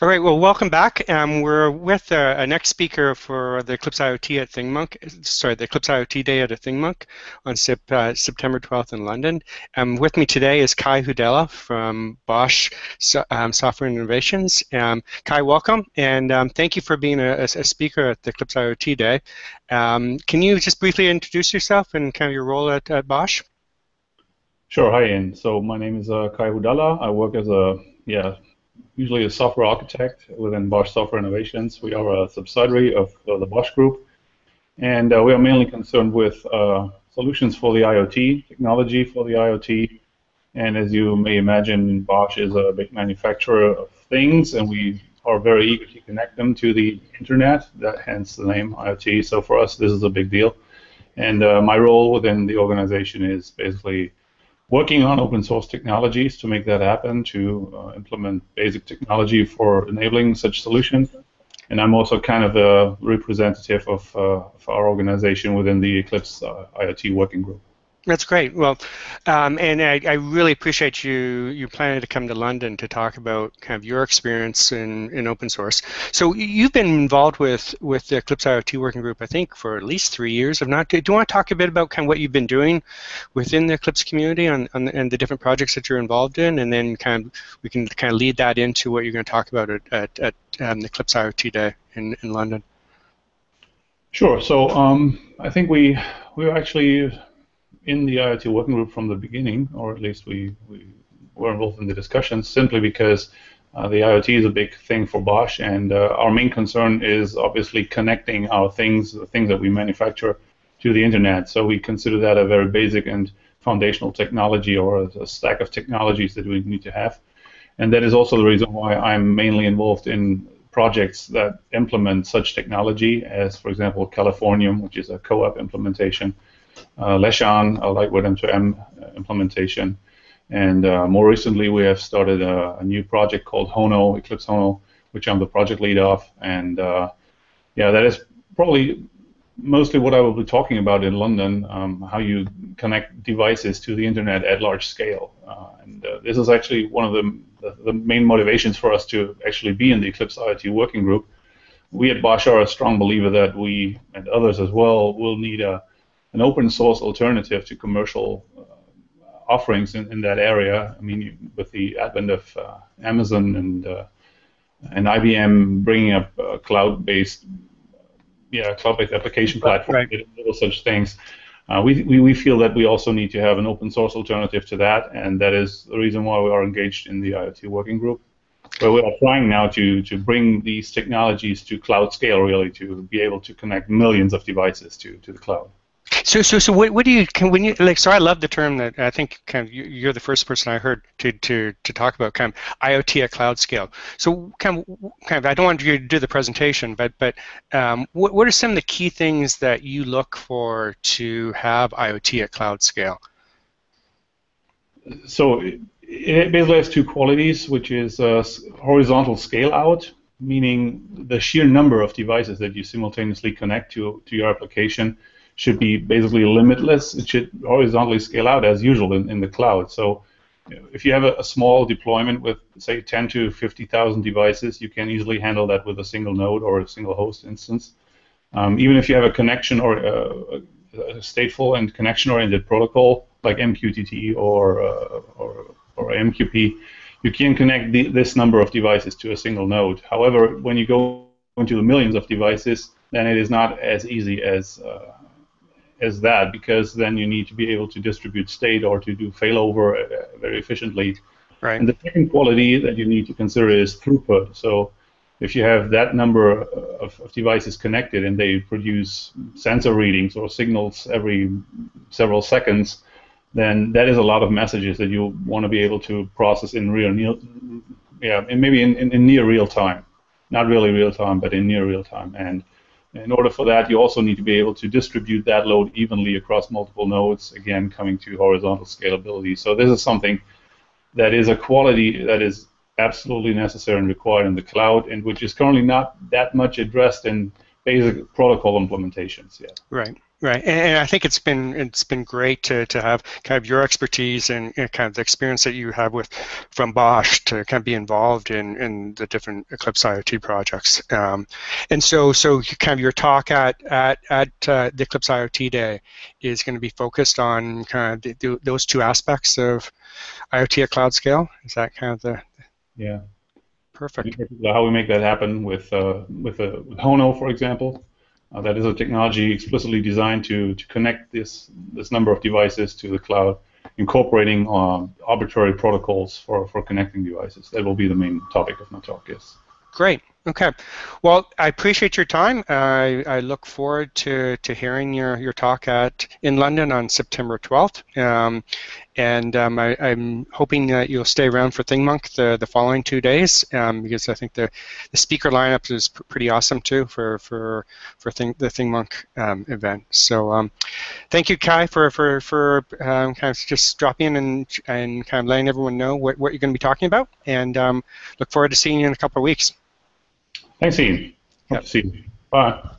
All right, well, welcome back. We're with a next speaker for the Eclipse IoT at ThingMonk, sorry, the Eclipse IoT Day at a ThingMonk on September 12th in London. With me today is Kai Hudalla from Bosch Software Innovations. Kai, welcome, and thank you for being a speaker at the Eclipse IoT Day. Can you just briefly introduce yourself and kind of your role at Bosch? Sure. Hi, Ian. So my name is Kai Hudalla. I work as usually a software architect within Bosch Software Innovations. We are a subsidiary of the Bosch Group, and we are mainly concerned with solutions for the IoT, technology for the IoT. And as you may imagine, Bosch is a big manufacturer of things, and we are very eager to connect them to the internet, hence the name IoT. So for us, this is a big deal. And my role within the organization is basically working on open source technologies to make that happen, to implement basic technology for enabling such solutions. And I'm also kind of a representative of our organization within the Eclipse IoT working group. That's great. Well, and I really appreciate you planning to come to London to talk about kind of your experience in open source. So you've been involved with the Eclipse IoT working group, I think, for at least 3 years. If not, do you want to talk a bit about kind of what you've been doing within the Eclipse community and the different projects that you're involved in, and then we can kind of lead that into what you're going to talk about at the Eclipse IoT Day in London. Sure. So I think we were actually in the IoT working group from the beginning, or at least we were involved in the discussions, simply because the IoT is a big thing for Bosch, and our main concern is obviously connecting our things, the things that we manufacture, to the internet. So we consider that a very basic and foundational technology, or a stack of technologies that we need to have. And that is also the reason why I'm mainly involved in projects that implement such technology, as, for example, Californium, which is a co-op implementation, Leshan, a lightweight M2M implementation, and more recently we have started a new project called Hono, Eclipse Hono, which I'm the project lead of, and yeah, that is probably mostly what I will be talking about in London, how you connect devices to the internet at large scale, and this is actually one of the main motivations for us to actually be in the Eclipse IoT working group. We at Bosch are a strong believer that we, and others as well, will need an open source alternative to commercial offerings in that area. I mean, with the advent of Amazon and IBM bringing up cloud-based application platform, right, such things, we feel that we also need to have an open source alternative to that, and that is the reason why we are engaged in the IoT working group, where we are trying now to bring these technologies to cloud scale, really, to be able to connect millions of devices to the cloud. So what do you when you like? So I love the term that I think kind of you're the first person I heard to talk about kind of IoT at cloud scale. So kind of I don't want you to do the presentation, but what are some of the key things that you look for to have IoT at cloud scale? So it basically has two qualities, which is horizontal scale out, meaning the sheer number of devices that you simultaneously connect to your application should be basically limitless. It should horizontally scale out as usual in the cloud. So if you have a small deployment with, say, 10 to 50,000 devices, you can easily handle that with a single node or a single host instance. Even if you have a connection or a stateful and connection-oriented protocol like MQTT or MQP, you can connect this number of devices to a single node. However, when you go into the millions of devices, then it is not as easy as that, because then you need to be able to distribute state or to do failover very efficiently. Right. And the second quality that you need to consider is throughput. So if you have that number of devices connected and they produce sensor readings or signals every several seconds, then that is a lot of messages that you want to be able to process in maybe in near real time. Not really real time, but in near real time. And in order for that, you also need to be able to distribute that load evenly across multiple nodes, again, coming to horizontal scalability. So this is something that is a quality that is absolutely necessary and required in the cloud, and which is currently not that much addressed in basic protocol implementations yet. Right. Right, and I think it's been great to have kind of your expertise and kind of the experience that you have with from Bosch to kind of be involved in the different Eclipse IoT projects. And so kind of your talk at the Eclipse IoT Day is going to be focused on kind of those two aspects of IoT at cloud scale. Is that kind of the Yeah. perfect? How we make that happen with Hono, for example. That is a technology explicitly designed to connect this number of devices to the cloud, incorporating arbitrary protocols for connecting devices. That will be the main topic of my talk, yes. Great. Okay. Well, I appreciate your time. I look forward to hearing your talk in London on September 12th. I'm hoping that you'll stay around for ThingMonk the following 2 days because I think the speaker lineup is pretty awesome too for the ThingMonk event. So thank you, Kai, for kind of just dropping in and kind of letting everyone know what you're going to be talking about. And look forward to seeing you in a couple of weeks. Thanks, Ian. Hope Yep. to see you. Bye.